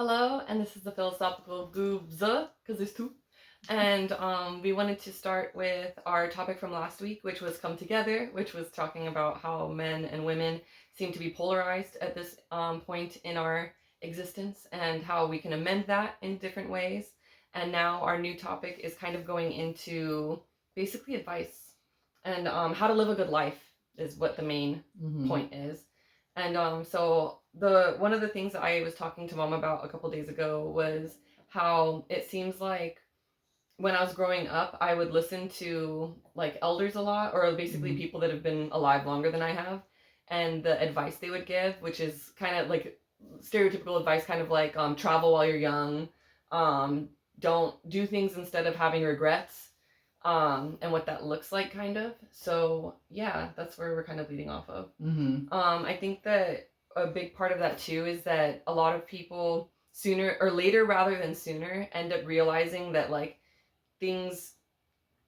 Hello, and this is the Philosophical Goob-za, because there's two. And we wanted to start with our topic from last week, which was Come Together, which was talking about how men and women seem to be polarized at this point in our existence and how we can amend that in different ways. And now our new topic is kind of going into basically advice and how to live a good life is what the main point is. And so one of the things that I was talking to Mom about a couple days ago was how it seems like when I was growing up, I would listen to like elders a lot, or basically people that have been alive longer than I have, and the advice they would give, which is kind of like stereotypical advice, kind of like travel while you're young, don't do things instead of having regrets, and what that looks like, kind of. So yeah, that's where we're kind of leading off of. I think that a big part of that too is that a lot of people sooner or later, rather than sooner, end up realizing that like things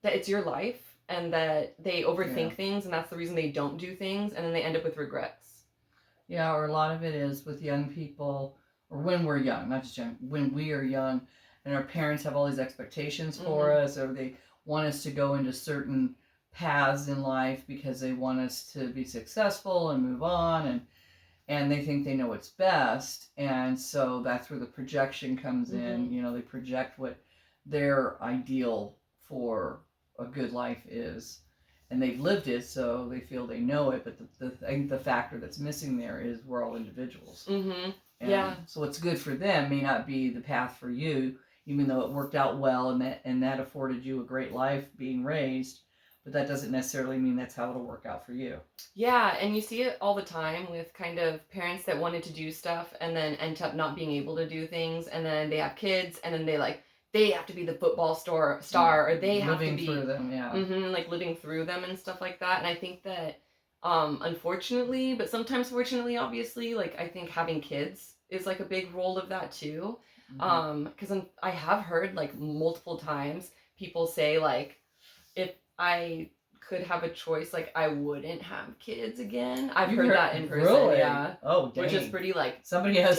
that it's your life and that they overthink things, and that's the reason they don't do things, and then they end up with regrets. Yeah, or a lot of it is with young people, or when we're young, not just young, when we are young, and our parents have all these expectations for us, or they want us to go into certain paths in life because they want us to be successful and move on, and they think they know what's best, and so that's where the projection comes in. You know, they project what their ideal for a good life is, and they've lived it, so they feel they know it. But I think the factor that's missing there is we're all individuals. Yeah. So what's good for them may not be the path for you, even though it worked out well and that afforded you a great life being raised. But that doesn't necessarily mean that's how it'll work out for you. Yeah, and you see it all the time with kind of parents that wanted to do stuff and then end up not being able to do things, and then they have kids, and then they have to be the football star, or they have to be living through them, like living through them and stuff like that. And I think that unfortunately, but sometimes fortunately, obviously, like I think having kids is like a big role of that too. Because I have heard like multiple times people say like, if I could have a choice, like I wouldn't have kids again. I've heard that in person. Really? Yeah. Oh, dang. Which is pretty like somebody has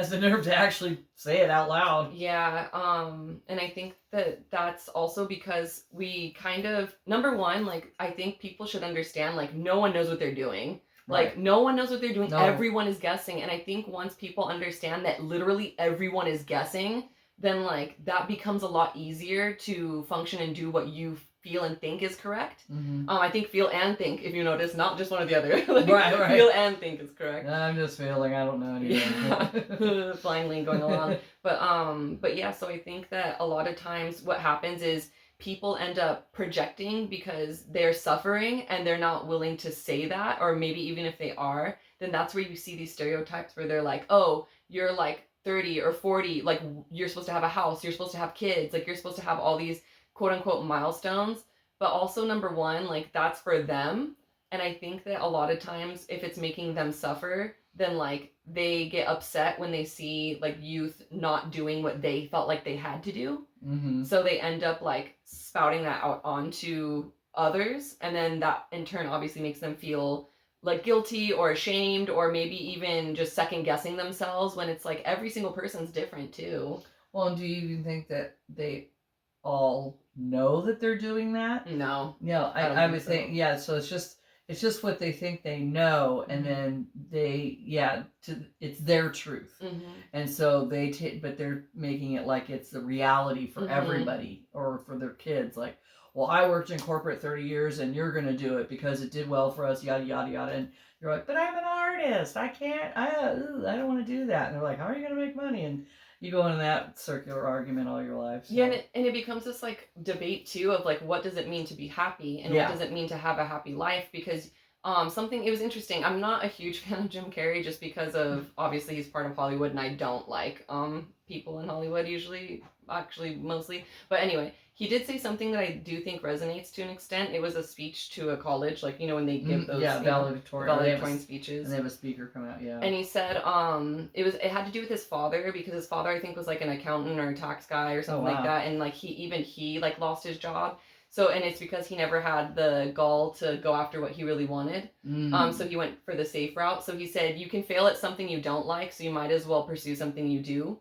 the nerve to actually say it out loud. Yeah. And I think that that's also because we kind of, number one, like I think people should understand like no one knows what they're doing. Like no one knows what they're doing. No. Everyone is guessing. And I think once people understand that literally everyone is guessing, then like that becomes a lot easier to function and do what you feel and think is correct. I think feel and think, if you notice, not just one or the other. Like, right. Feel and think is correct. I'm just feeling. I don't know anything. Yeah. Blindly going along. But yeah, so I think that a lot of times what happens is people end up projecting because they're suffering and they're not willing to say that, or maybe even if they are, then that's where you see these stereotypes where they're like, oh, you're like 30 or 40, like you're supposed to have a house, you're supposed to have kids, like you're supposed to have all these quote unquote milestones. But also, number one, like that's for them. And I think that a lot of times if it's making them suffer, then like they get upset when they see like youth not doing what they felt like they had to do. So they end up like spouting that out onto others, and then that in turn obviously makes them feel like guilty or ashamed, or maybe even just second guessing themselves, when it's like every single person's different too. Well, and do you even think that they all know that they're doing that? No. No, I would think, yeah, so it's just what they think they know, and then it's their truth. And so but they're making it like it's the reality for everybody, or for their kids, like, well, I worked in corporate 30 years and you're going to do it because it did well for us, yada, yada, yada. And you're like, but I'm an artist. I can't, I don't want to do that. And they're like, how are you going to make money? And you go into that circular argument all your life. So. Yeah, and it becomes this like debate too of like, what does it mean to be happy, and what does it mean to have a happy life? Because it was interesting. I'm not a huge fan of Jim Carrey just because of, obviously he's part of Hollywood, and I don't like people in Hollywood usually, actually mostly. But anyway, he did say something that I do think resonates to an extent. It was a speech to a college, like, you know, when they give those valedictorian speeches. And they have a speaker come out, yeah. And he said it had to do with his father, because his father, I think, was like an accountant or a tax guy or something like that, and like he like lost his job. So, and it's because he never had the gall to go after what he really wanted. So he went for the safe route. So he said, you can fail at something you don't like, so you might as well pursue something you do.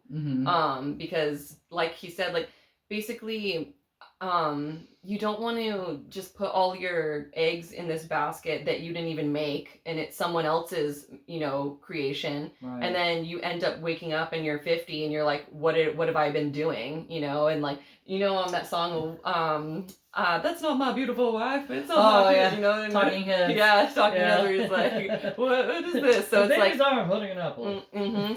Because like he said, like basically, you don't want to just put all your eggs in this basket that you didn't even make, and it's someone else's, creation. Right. And then you end up waking up and you're 50 and you're like, what have I been doing? And like, on that song, that's not my beautiful wife. It's not my yeah. and Talking Heads. Yeah, Talking Heads. Where he's like, what is this? So it's like, I'm putting an apple.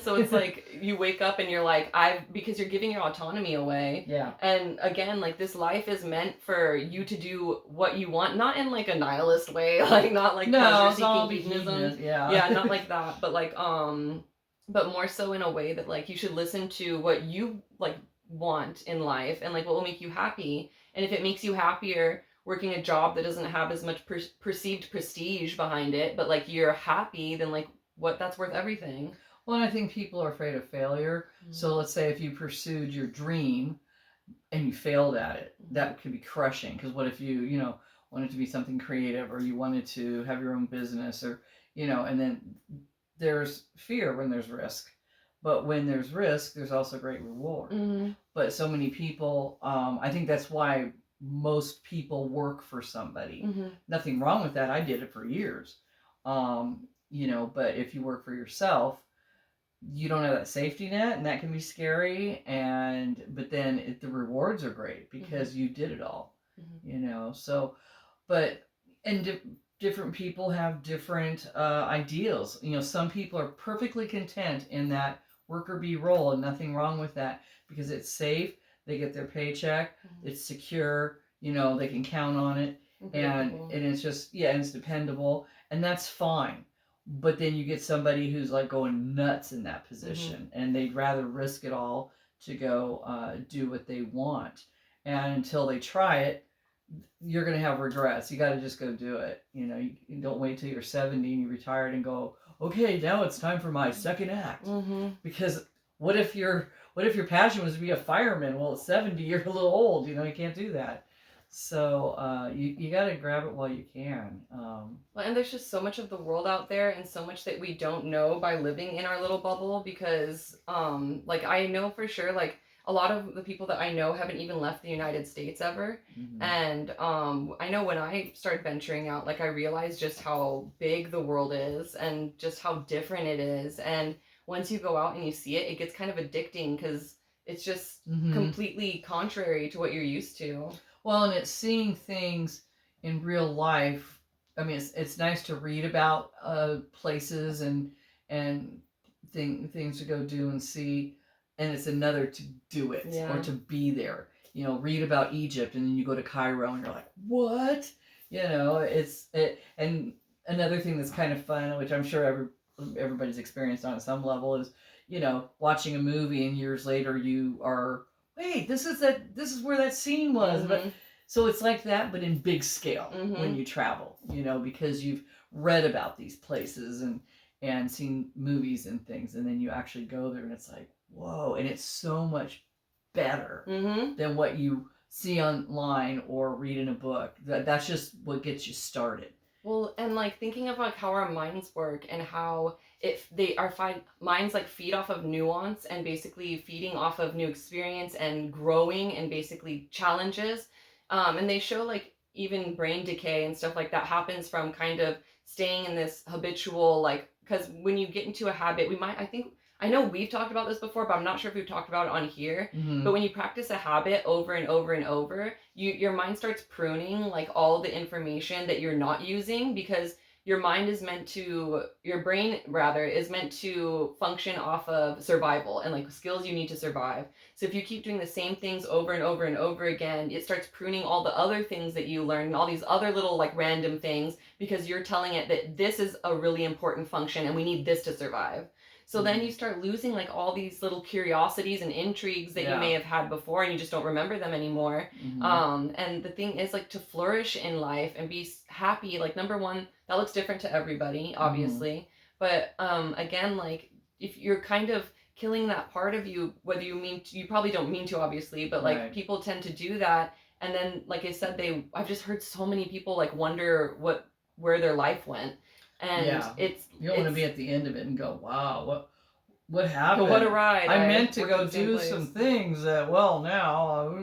So it's like you wake up and you're like, because you're giving your autonomy away. Yeah. And again, like this life is meant for you to do what you want, not in like a nihilist way, like not like pleasure-seeking hedonism. Yeah, not like that, but like but more so in a way that like you should listen to what you like want in life and like what will make you happy. And if it makes you happier working a job that doesn't have as much perceived prestige behind it, but like you're happy, then like that's worth everything. Well, and I think people are afraid of failure. So let's say if you pursued your dream and you failed at it, that could be crushing. Because what if you wanted to be something creative, or you wanted to have your own business, or and then there's fear when there's risk. But when there's risk, there's also great reward. But so many people, I think that's why most people work for somebody. Nothing wrong with that. I did it for years. But if you work for yourself, you don't have that safety net, and that can be scary. But then the rewards are great because you did it all. So, but different people have different ideals. Some people are perfectly content in that worker bee role, and nothing wrong with that because it's safe. They get their paycheck. It's secure. They can count on it, and it's just and it's dependable, and that's fine. But then you get somebody who's like going nuts in that position, and they'd rather risk it all to go do what they want. And until they try it, you're going to have regrets. You got to just go do it. You don't wait till you're 70 and you're retired and go, okay, now it's time for my second act. Because what if your passion was to be a fireman? Well, at 70, you're a little old. You can't do that. So you got to grab it while you can. Well, and there's just so much of the world out there, and so much that we don't know by living in our little bubble. Because like I know for sure, like a lot of the people that I know haven't even left the United States ever. And I know when I started venturing out, like I realized just how big the world is and just how different it is. And once you go out and you see it, it gets kind of addicting because it's just completely contrary to what you're used to. Well, and it's seeing things in real life. I mean, it's nice to read about places and things to go do and see, and it's another to do it or to be there. Read about Egypt, and then you go to Cairo, and you're like, what? And another thing that's kind of fun, which I'm sure everybody's experienced on some level, is watching a movie, and years later you are, wait, this is where that scene was. But so it's like that, but in big scale when you travel, because you've read about these places and seen movies and things, and then you actually go there, and it's like, whoa, and it's so much better than what you see online or read in a book. That's just what gets you started. Well, and like thinking of like how our minds work and how minds like feed off of nuance and basically feeding off of new experience and growing and basically challenges. And they show like even brain decay and stuff like that happens from kind of staying in this habitual, like, because when you get into a habit, I know we've talked about this before, but I'm not sure if we've talked about it on here. But when you practice a habit over and over and over, your mind starts pruning like all the information that you're not using, because your brain is meant to function off of survival and like skills you need to survive. So if you keep doing the same things over and over and over again, it starts pruning all the other things that you learn and all these other little like random things, because you're telling it that this is a really important function and we need this to survive. So then you start losing like all these little curiosities and intrigues that you may have had before, and you just don't remember them anymore. And the thing is, like, to flourish in life and be happy, like, number one, that looks different to everybody, obviously. But again, like, if you're kind of killing that part of you, whether you probably don't mean to, obviously, but like people tend to do that. And then, like I said, I've just heard so many people like wonder where their life went. And you don't want to be at the end of it and go, wow, what happened? What a ride. I meant to go do some things that, well, now,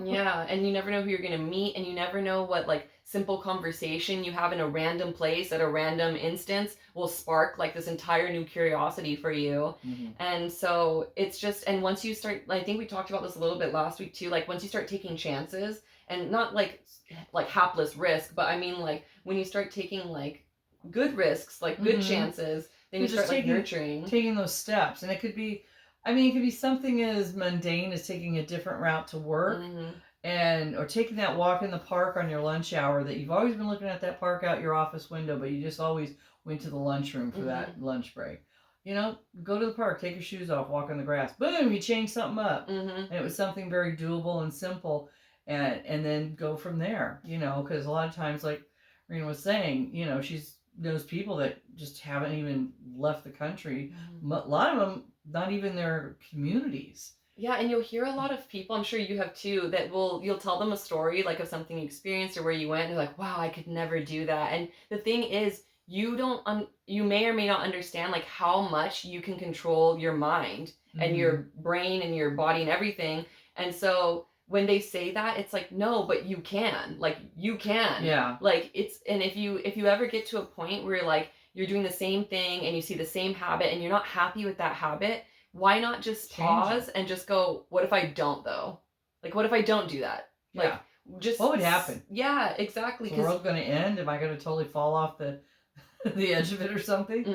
Yeah, and you never know who you're going to meet, and you never know what, like, simple conversation you have in a random place at a random instance will spark, like, this entire new curiosity for you. Mm-hmm. And so it's just, and once you start, I think we talked about this a little bit last week too, like, once you start taking chances, and not, like hapless risk, but I mean, like, when you start taking, like, good risks, like, good chances, then you start, like, nurturing. Taking those steps. And it could be, it could be something as mundane as taking a different route to work, or taking that walk in the park on your lunch hour that you've always been looking at that park out your office window, but you just always went to the lunchroom for that lunch break. Go to the park, take your shoes off, walk on the grass. Boom, you change something up. And it was something very doable and simple, and then go from there, because a lot of times, like Rena was saying, she's those people that just haven't even left the country. A lot of them, not even their communities. Yeah, and you'll hear a lot of people, I'm sure you have too, that you'll tell them a story like of something you experienced or where you went, and they're like, wow, I could never do that. And the thing is, you may or may not understand like how much you can control your mind and your brain and your body and everything. And so when they say that, it's like, no, but you can. Like, you can. Yeah. Like, and if you ever get to a point where like you're doing the same thing and you see the same habit and you're not happy with that habit, why not just pause and just go, what if I don't though? Like, what if I don't do that? Yeah. Like, just what would happen? Yeah, exactly. Is the world going to end? Am I going to totally fall off the edge of it or something?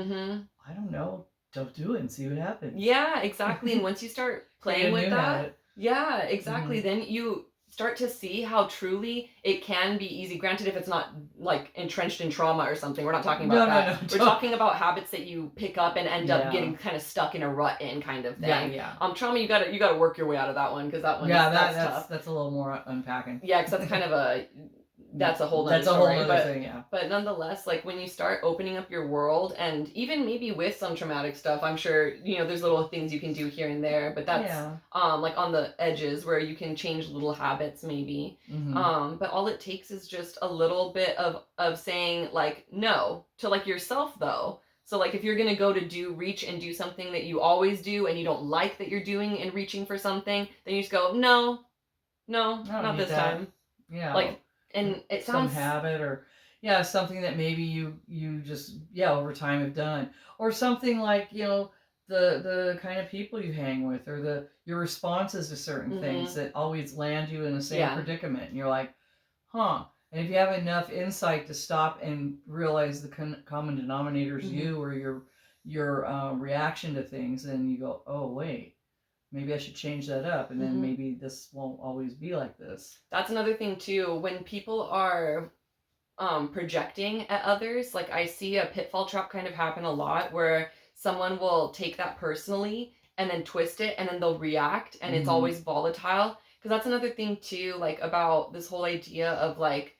I don't know. Don't do it and see what happens. Yeah, exactly. And once you start playing with that, yeah, exactly. Then you start to see how truly it can be easy. Granted, if it's not like entrenched in trauma or something, we're not talking about that. No, we're talking about habits that you pick up and end up getting kind of stuck in a rut in, kind of thing. Yeah. Trauma, you gotta work your way out of that one, because that one, that's tough. That's a little more unpacking. Yeah, because that's kind of that's a whole other story. But nonetheless, like when you start opening up your world, and even maybe with some traumatic stuff, I'm sure, there's little things you can do here and there, but that's like on the edges where you can change little habits maybe. But all it takes is just a little bit of saying like no to like yourself though. So like if you're going to go to reach and do something that you always do and you don't like that you're doing and reaching for something, then you just go, no, not this time. Yeah. Like, and it sounds some habit or something that maybe you just over time have done, or something like the kind of people you hang with, or your responses to certain things that always land you in the same predicament, and you're like, and if you have enough insight to stop and realize the common denominator is you, or your reaction to things, then you go, oh wait, maybe I should change that up, and then maybe this won't always be like this. That's another thing too. When people are projecting at others, like I see a pitfall trap kind of happen a lot, where someone will take that personally and then twist it, and then they'll react, and it's always volatile. Because that's another thing too, like about this whole idea of like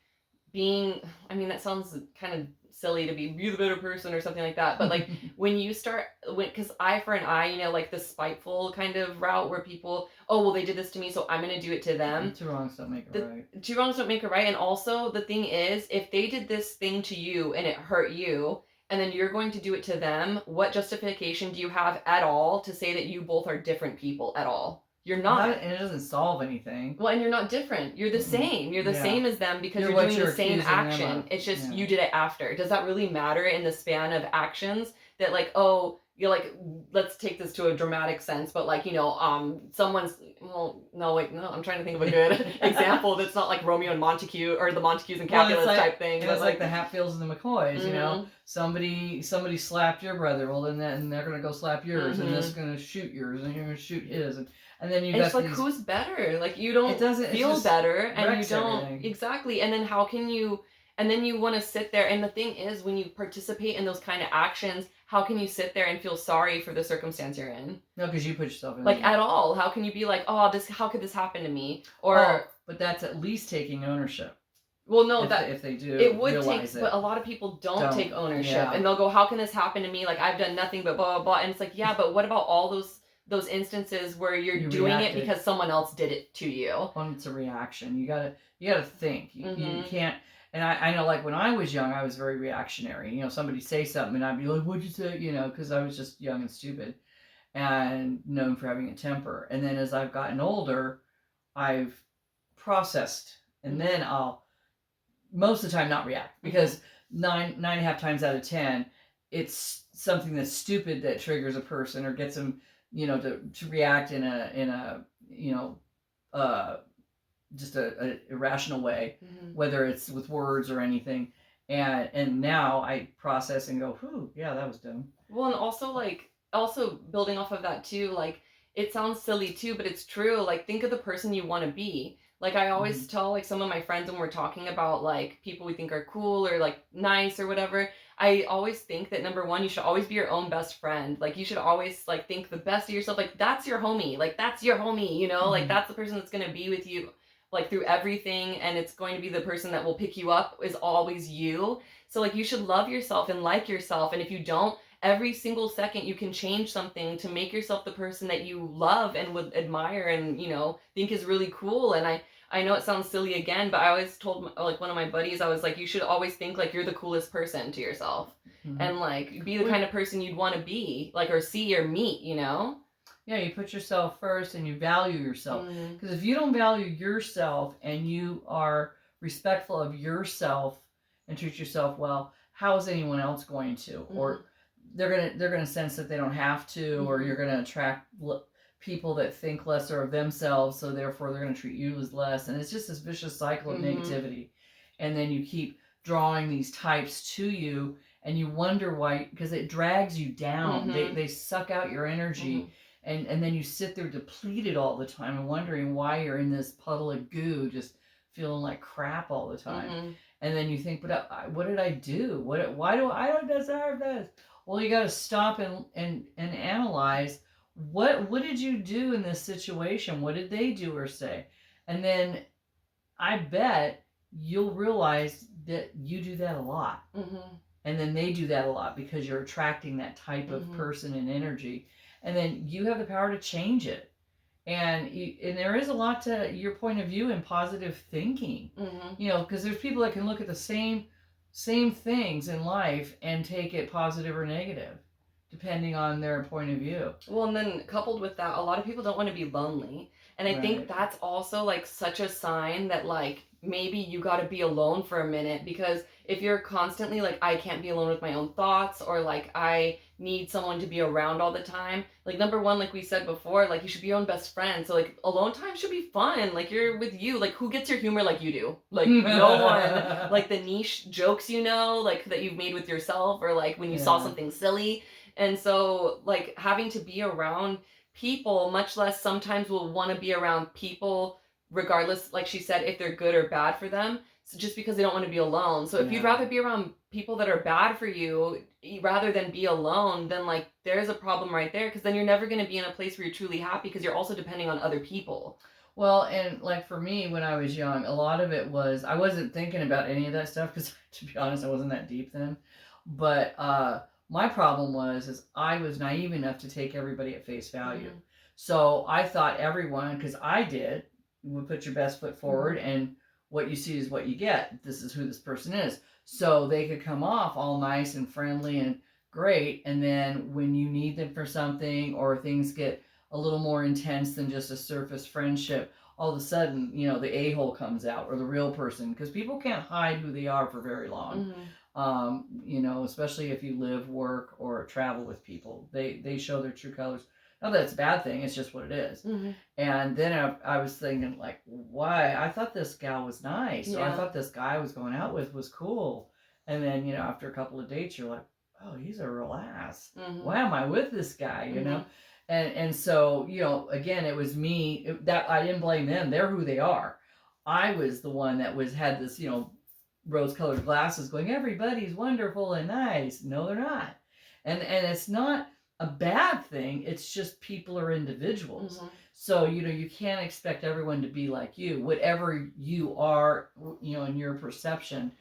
being, that sounds kind of silly to be the better person or something like that, but like when you start, because eye for an eye, like the spiteful kind of route where people, oh well, they did this to me, so I'm gonna do it to them. Two wrongs don't make it right. Two wrongs don't make it right. And also the thing is, if they did this thing to you and it hurt you, and then you're going to do it to them, what justification do you have at all to say that you both are different people at all? You're not. And it doesn't solve anything. Well, and you're not different. You're the same. You're the same as them, because you're doing the same action. It's just you did it after. Does that really matter in the span of actions? That like, oh, you're like, let's take this to a dramatic sense, but like, someone's, I'm trying to think of a good example that's not like Romeo and Montague, or the Montagues and Capulets type thing. It's like the Hatfields and the McCoys, somebody slapped your brother, well then they're going to go slap yours, and this is going to shoot yours, and you're going to shoot his, and then you got it's like who's better? Like you don't feel better, and you don't exactly. And then how can you? And then you want to sit there. And the thing is, when you participate in those kind of actions, how can you sit there and feel sorry for the circumstance you're in? No, because you put yourself in. Like at all? How can you be like, oh, how could this happen to me? Or but that's at least taking ownership. Well, no, if they do, it would take, but a lot of people don't take ownership, and they'll go, how can this happen to me? Like I've done nothing but blah blah blah. And it's like, yeah, but what about all those those instances where you're You doing reacted. it because someone else did it to you. Well, it's a reaction. You gotta think. You Mhm. can't. And I know, like when I was young, I was very reactionary. You know, somebody say something, and I'd be like, "What'd you say?" You know, because I was just young and stupid, and known for having a temper. And then as I've gotten older, I've processed, and then I'll most of the time not react, because nine and a half times out of 10, it's something that's stupid that triggers a person or gets them, you know, to react in a you know, uh, just a irrational way, whether it's with words or anything. And now I process and go, "Whew, yeah, that was dumb." Well, and also like also building off of that too, like it sounds silly too, but it's true. Like think of the person you want to be. Like I always tell like some of my friends when we're talking about like people we think are cool or like nice or whatever, I always think that number one, you should always be your own best friend. Like you should always like think the best of yourself. Like that's your homie. Like that's your homie, you know? Like that's the person that's going to be with you like through everything, and it's going to be the person that will pick you up is always you. So like you should love yourself and like yourself, and if you don't, every single second you can change something to make yourself the person that you love and would admire and think is really cool. And I know it sounds silly again, but I always told like one of my buddies, I was like, you should always think like you're the coolest person to yourself, and like be the kind of person you'd want to be like or see or meet. Yeah, you put yourself first and you value yourself. Because if you don't value yourself and you are respectful of yourself and treat yourself well, how is anyone else going to? Or they're gonna sense that they don't have to, or you're gonna attract people that think lesser of themselves, so therefore they're gonna treat you as less, and it's just this vicious cycle of negativity. And then you keep drawing these types to you, and you wonder why, because it drags you down. They suck out your energy. And then you sit there depleted all the time and wondering why you're in this puddle of goo, just feeling like crap all the time. And then you think, but what did I do? Why do I don't deserve this? Well, you got to stop and analyze what did you do in this situation? What did they do or say? And then I bet you'll realize that you do that a lot. And then they do that a lot because you're attracting that type of person and energy. And then you have the power to change it. And there is a lot to your point of view in positive thinking. Because there's people that can look at the same things in life and take it positive or negative, depending on their point of view. Well, and then coupled with that, a lot of people don't want to be lonely. And I think that's also like such a sign that like maybe you got to be alone for a minute, because if you're constantly like, I can't be alone with my own thoughts, or like I need someone to be around all the time, like number one, like we said before, like you should be your own best friend. So like alone time should be fun. Like you're with you. Like who gets your humor like you do? Like no one. Like the niche jokes like that you've made with yourself, or like when you saw something silly. And so like having to be around people, much less sometimes will want to be around people regardless, like she said, if they're good or bad for them, so just because they don't want to be alone. So if you'd rather be around people that are bad for you rather than be alone, then like there's a problem right there, because then you're never going to be in a place where you're truly happy, because you're also depending on other people. Well, and like for me, when I was young, a lot of it was, I wasn't thinking about any of that stuff, because to be honest, I wasn't that deep then. But my problem is I was naive enough to take everybody at face value. So I thought everyone, because I did, would put your best foot forward, and what you see is what you get. This is who this person is. So they could come off all nice and friendly and great, and then when you need them for something, or things get a little more intense than just a surface friendship, all of a sudden, the a-hole comes out, or the real person, because people can't hide who they are for very long. Especially if you live, work, or travel with people, they show their true colors. Not that it's a bad thing, it's just what it is. And then I was thinking, like, why? I thought this gal was nice, or I thought this guy I was going out with was cool. And then, after a couple of dates, you're like, oh, he's a real ass. Why am I with this guy, And so, again, it was me, that I didn't blame them. They're who they are. I was the one that had this, rose-colored glasses going, everybody's wonderful and nice. No, they're not. And it's not a bad thing. It's just people are individuals. So, you can't expect everyone to be like you. Whatever you are, in your perception,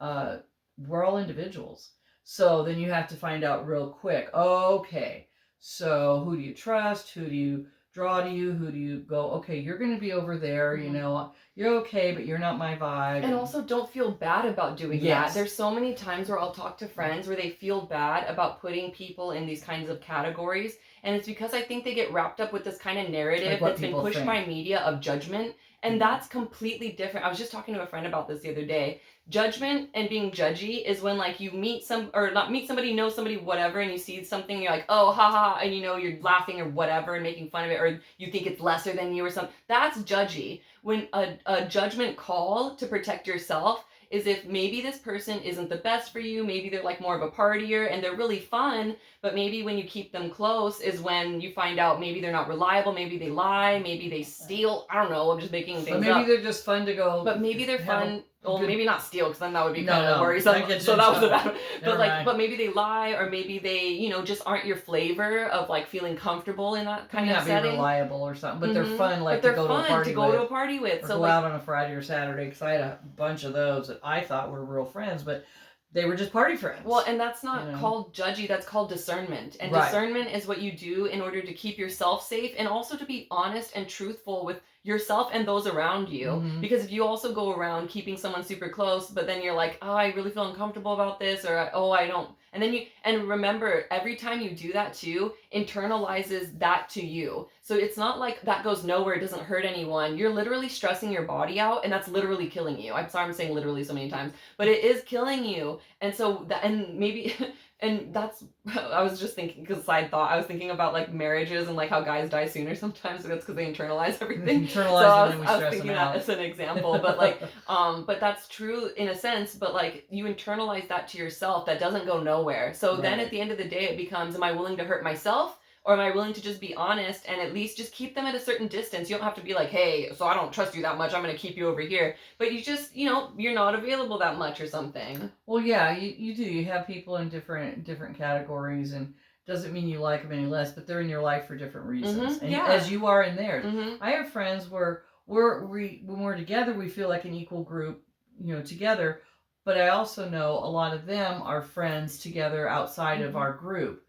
we're all individuals. So then you have to find out real quick, okay, So who do you trust? Who do you draw to you? Who do you go, okay, you're going to be over there, you know, you're okay, but you're not my vibe. And also don't feel bad about doing that. There's so many times where I'll talk to friends where they feel bad about putting people in these kinds of categories. And it's because I think they get wrapped up with this kind of narrative that's been pushed by media of judgment. And that's completely different. I was just talking to a friend about this the other day. Judgment and being judgy is when like you meet not meet somebody, know somebody, whatever, and you see something, and you're like, oh, haha, and you know, you're laughing or whatever and making fun of it, or you think it's lesser than you or something. That's judgy. When a judgment call to protect yourself is if maybe this person isn't the best for you, maybe they're like more of a partier and they're really fun, but maybe when you keep them close is when you find out maybe they're not reliable, maybe they lie, maybe they steal, I don't know, I'm just making things up. Maybe they're just fun to go. But maybe they're fun. Well, maybe not steal, because then that would be No, kind of no, worrisome. So that was about. But right. but maybe they lie, or maybe they, you know, just aren't your flavor of like feeling comfortable in that kind of setting. Be reliable or something, but they're fun, like to go to a party with. Or so go like, out on a Friday or Saturday. Because I had a bunch of those that I thought were real friends, but they were just party friends. Well, and that's not called judgy, that's called discernment. And discernment is what you do in order to keep yourself safe, and also to be honest and truthful with yourself and those around you. Because if you also go around keeping someone super close, but then you're like, oh, I really feel uncomfortable about this, or oh, I don't. And then and remember, every time you do that too, internalizes that to you. So it's not like that goes nowhere, it doesn't hurt anyone. You're literally stressing your body out, and that's literally killing you. I'm sorry I'm saying literally so many times, but it is killing you. And so that, and maybe, and that's, I was just thinking, because side thought, I was thinking about like marriages and like how guys die sooner sometimes. So that's because they internalize everything. So I was thinking that as an example, but like, but that's true in a sense, but like you internalize that to yourself, that doesn't go nowhere. So then at the end of the day, it becomes, am I willing to hurt myself? Or am I willing to just be honest and at least just keep them at a certain distance? You don't have to be like, hey, so I don't trust you that much, I'm going to keep you over here. But you just, you know, you're not available that much or something. Well, yeah, you do. You have people in different categories, and doesn't mean you like them any less, but they're in your life for different reasons. And as you are in theirs. I have friends where when we're together, we feel like an equal group, you know, together. But I also know a lot of them are friends together outside of our group.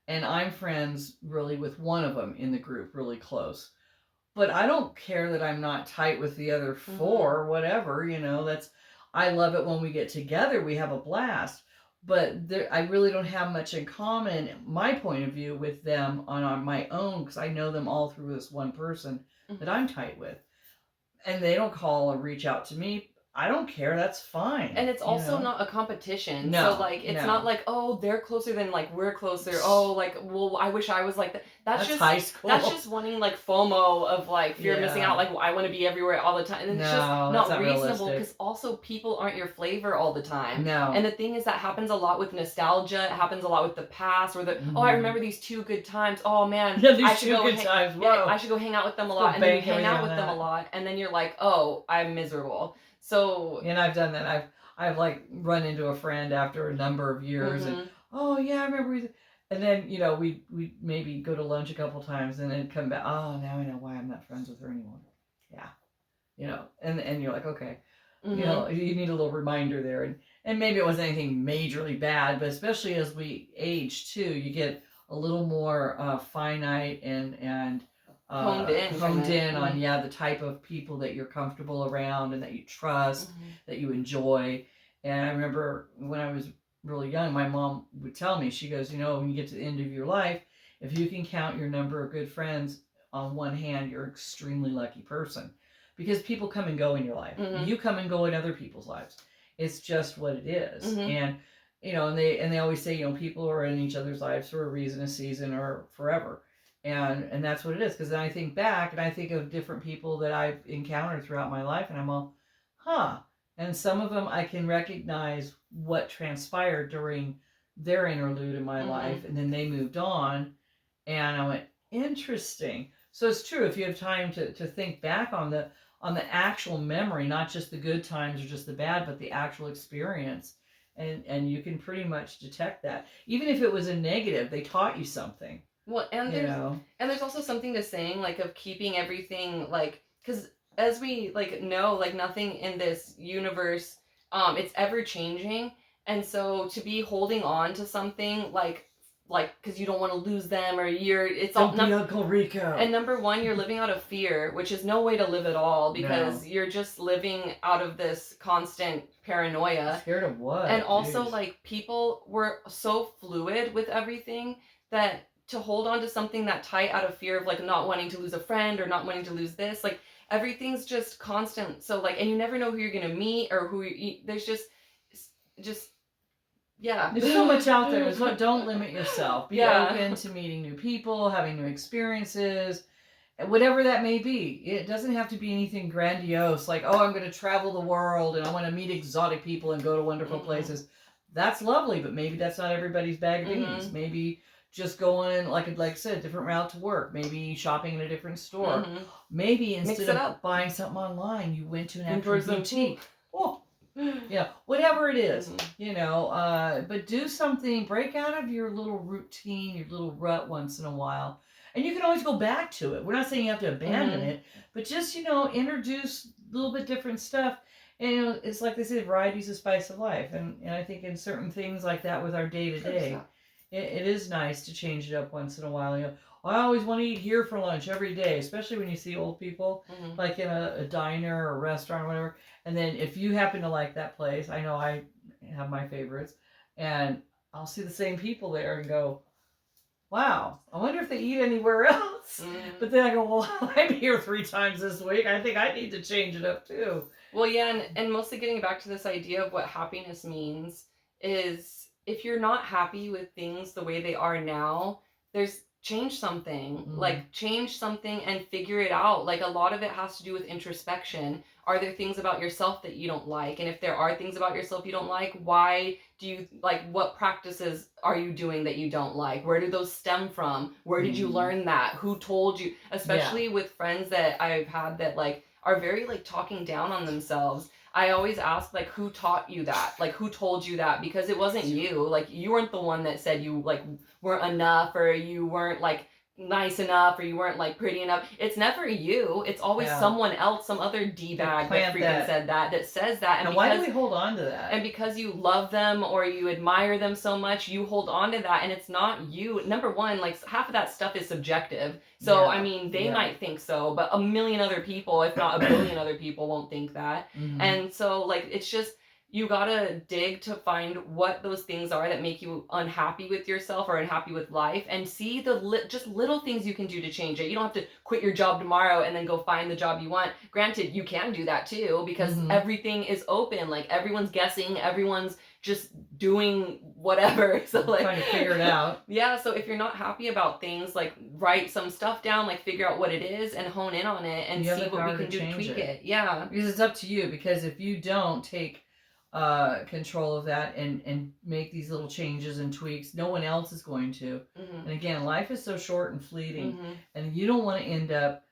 And I'm friends really with one of them in the group, really close. But I don't care that I'm not tight with the other four, whatever, you know, I love it when we get together, we have a blast. But I really don't have much in common, my point of view, with them on my own, because I know them all through this one person that I'm tight with. And they don't call or reach out to me. I don't care. That's fine. And it's also not a competition. No, so like it's not like, oh, they're closer than like we're closer. Oh, like, well, I wish I was like that. That's just high school. That's just wanting like FOMO of like fear of missing out. Like, well, I want to be everywhere all the time. And it's just not reasonable, because also people aren't your flavor all the time. No. And the thing is, that happens a lot with nostalgia. It happens a lot with the past, or the oh, I remember these 2 good times. Oh man, I should go times. Yeah, I should go hang out with them a lot. And then you hang out with them a lot, and then you're like, oh, I'm miserable. So, and I've done that. I've like run into a friend after a number of years, and oh yeah, I remember. And then, you know, we maybe go to lunch a couple times, and then come back. Oh, now I know why I'm not friends with her anymore. Yeah, you know, and you're like, okay, you know, you need a little reminder there, and maybe it wasn't anything majorly bad, but especially as we age too, you get a little more finite and honed in on the type of people that you're comfortable around and that you trust, that you enjoy. And I remember when I was really young, my mom would tell me, she goes, you know, when you get to the end of your life, if you can count your number of good friends on one hand, you're an extremely lucky person, because people come and go in your life. You come and go in other people's lives. It's just what it is. And you know, and they always say, you know, people are in each other's lives for a reason, a season, or forever. And that's what it is. Because then I think back and I think of different people that I've encountered throughout my life, and I'm all, huh. And some of them I can recognize what transpired during their interlude in my life, and then they moved on, and I went, interesting. So it's true, if you have time to think back on the actual memory, not just the good times or just the bad, but the actual experience, and you can pretty much detect that. Even if it was a negative, they taught you something. Well, and there's also something to saying, like, of keeping everything, like, because as we, like, know, like, nothing in this universe, it's ever changing. And so to be holding on to something, like, like, because you don't want to lose them, or it's Don't all be Uncle Rico. And number one, you're living out of fear, which is no way to live at all, because you're just living out of this constant paranoia. Scared of what? And also, Jeez. like, people were so fluid with everything that to hold on to something that tight out of fear of, like, not wanting to lose a friend or not wanting to lose this, like, everything's just constant. So, like, and you never know who you're gonna meet or who there's just yeah. There's so much out there. Don't limit yourself. Be Yeah. open to meeting new people, having new experiences, whatever that may be. It doesn't have to be anything grandiose, like, oh, I'm going to travel the world and I want to meet exotic people and go to wonderful places. That's lovely, but maybe that's not everybody's bag of beans. Maybe just going, like I said, a different route to work. Maybe shopping in a different store. Maybe instead of buying something online, you went to an actual boutique. Oh, yeah, whatever it is, you know, but do something, break out of your little routine, your little rut once in a while. And you can always go back to it. We're not saying you have to abandon it, but just, you know, introduce a little bit different stuff. And, you know, it's like they say, variety's the spice of life. And I think in certain things like that with our day-to-day, it is nice to change it up once in a while. You know, I always want to eat here for lunch every day, especially when you see old people, like in a diner or a restaurant or whatever. And then if you happen to like that place, I know I have my favorites, and I'll see the same people there and go, wow, I wonder if they eat anywhere else. But then I go, well, I'm here 3 times this week. I think I need to change it up too. Well, yeah, and mostly getting back to this idea of what happiness means is, if you're not happy with things the way they are now, change something. Like, change something and figure it out. Like, a lot of it has to do with introspection. Are there things about yourself that you don't like? And if there are things about yourself you don't like, why do you, like, what practices are you doing that you don't like? Where do those stem from? Where did you learn that? Who told you? Especially with friends that I've had that, like, are very, like, talking down on themselves. I always ask, like, who taught you that? Like, who told you that? Because it wasn't you. Like, you weren't the one that said you, like, weren't enough, or you weren't, like, nice enough, or you weren't, like, pretty enough. It's never you. It's always someone else, some other D-bag that freaking said that says that. And why do we hold on to that? And because you love them or you admire them so much, you hold on to that, and it's not you. Number one, like, half of that stuff is subjective. So, I mean, they might think so, but a million other people, if not a billion other people, won't think that. And so, like, it's just, you gotta dig to find what those things are that make you unhappy with yourself or unhappy with life, and see the just little things you can do to change it. You don't have to quit your job tomorrow and then go find the job you want. Granted, you can do that too, because everything is open. Like, everyone's guessing, everyone's just doing whatever. So, like, trying to figure it out. Yeah, so if you're not happy about things, like, write some stuff down, like, figure out what it is and hone in on it and see what we can do to tweak it. Yeah. Because it's up to you, because if you don't take control of that and make these little changes and tweaks, no one else is going to. And again, life is so short and fleeting, and you don't want to end up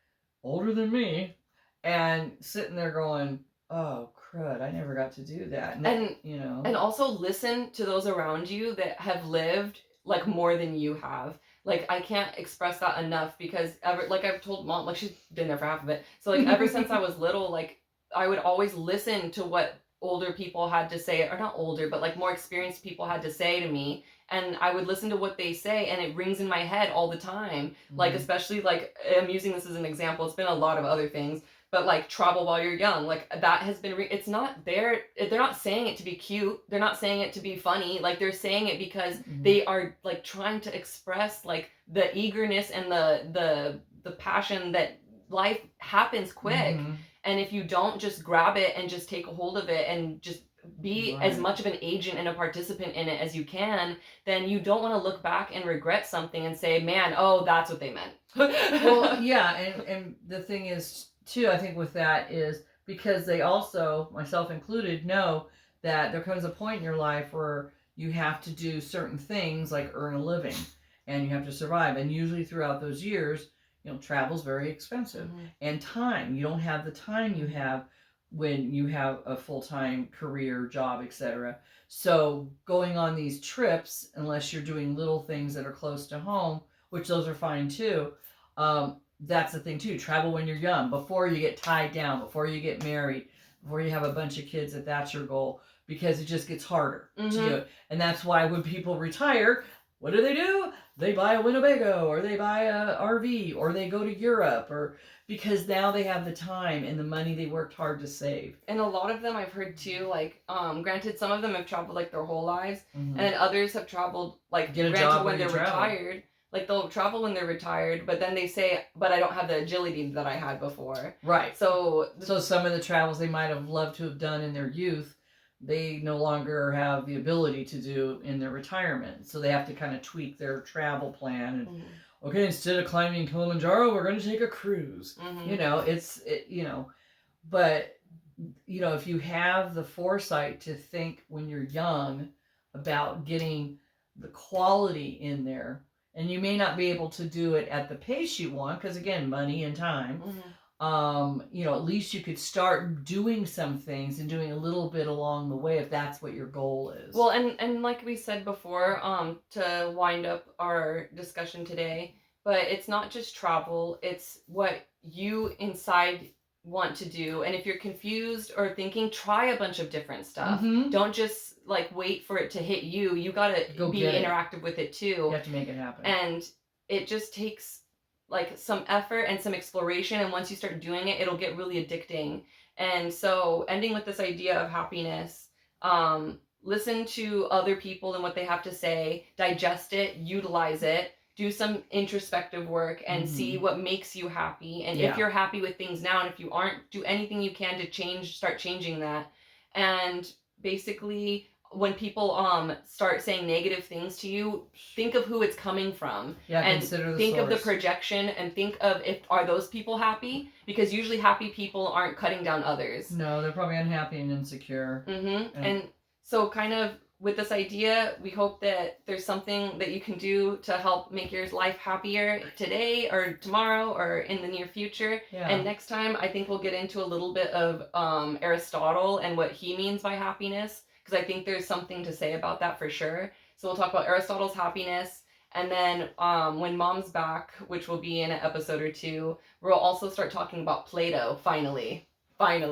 older than me and sitting there going, oh crud, I never got to do that. And you know, and also listen to those around you that have lived, like, more than you have. Like, I can't express that enough, because like, I've told Mom, like, she's been there for half of it, so, like, ever since I was little, like, I would always listen to what older people had to say, or not older, but, like, more experienced people had to say to me, and I would listen to what they say, and it rings in my head all the time. Like, especially, like, I'm using this as an example, it's been a lot of other things, but, like, travel while you're young, like, that has been it's not there, they're not saying it to be cute, they're not saying it to be funny, like, they're saying it because they are, like, trying to express, like, the eagerness and the passion that life happens quick. And if you don't just grab it and just take a hold of it and just be as much of an agent and a participant in it as you can, then you don't want to look back and regret something and say, man, oh, that's what they meant. Well, yeah, and the thing is, too, I think with that is because they also, myself included, know that there comes a point in your life where you have to do certain things, like earn a living, and you have to survive. And usually throughout those years, you know, travel's very expensive. And time, you don't have the time you have when you have a full-time career, job, etc. So going on these trips, unless you're doing little things that are close to home, which those are fine too, that's the thing too. Travel when you're young, before you get tied down, before you get married, before you have a bunch of kids, that's your goal, because it just gets harder to do it. And that's why when people retire, what do? They buy a Winnebago, or they buy a RV, or they go to Europe, or because now they have the time and the money they worked hard to save. And a lot of them I've heard too, like, granted, some of them have traveled like their whole lives, and then others have traveled like Get a granted job when they're travel. retired. Like they'll travel when they're retired, but then they say, "But I don't have the agility that I had before." Right. So some of the travels they might have loved to have done in their youth, they no longer have the ability to do in their retirement. So they have to kind of tweak their travel plan. And okay, instead of climbing Kilimanjaro, we're going to take a cruise. You know, but you know, if you have the foresight to think when you're young about getting the quality in there, and you may not be able to do it at the pace you want, because again, money and time. You know, at least you could start doing some things and doing a little bit along the way if that's what your goal is. Well, and like we said before, to wind up our discussion today, but it's not just travel, it's what you inside want to do. And if you're confused or thinking, try a bunch of different stuff. Don't just like wait for it to hit you. You gotta be interactive with it too. You have to make it happen. And it just takes like some effort and some exploration, and once you start doing it, it'll get really addicting. And so ending with this idea of happiness, listen to other people and what they have to say, digest it, utilize it, do some introspective work, and see what makes you happy. And if you're happy with things now, and if you aren't, do anything you can to start changing that. And basically, when people start saying negative things to you, think of who it's coming from. And consider the think source. of the projection, and think of are those people happy? Because usually happy people aren't cutting down others. No, they're probably unhappy and insecure. And so kind of with this idea, we hope that there's something that you can do to help make your life happier today or tomorrow or in the near future. And next time, I think we'll get into a little bit of Aristotle and what he means by happiness, because I think there's something to say about that for sure. So we'll talk about Aristotle's happiness. And then when Mom's back, which will be in an episode or two, we'll also start talking about Plato, finally, Plato.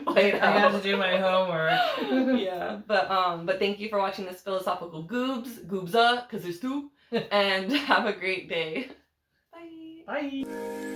I have to do my homework. Yeah, but thank you for watching this Philosophical Goob-za, because there's two, and have a great day. Bye. Bye.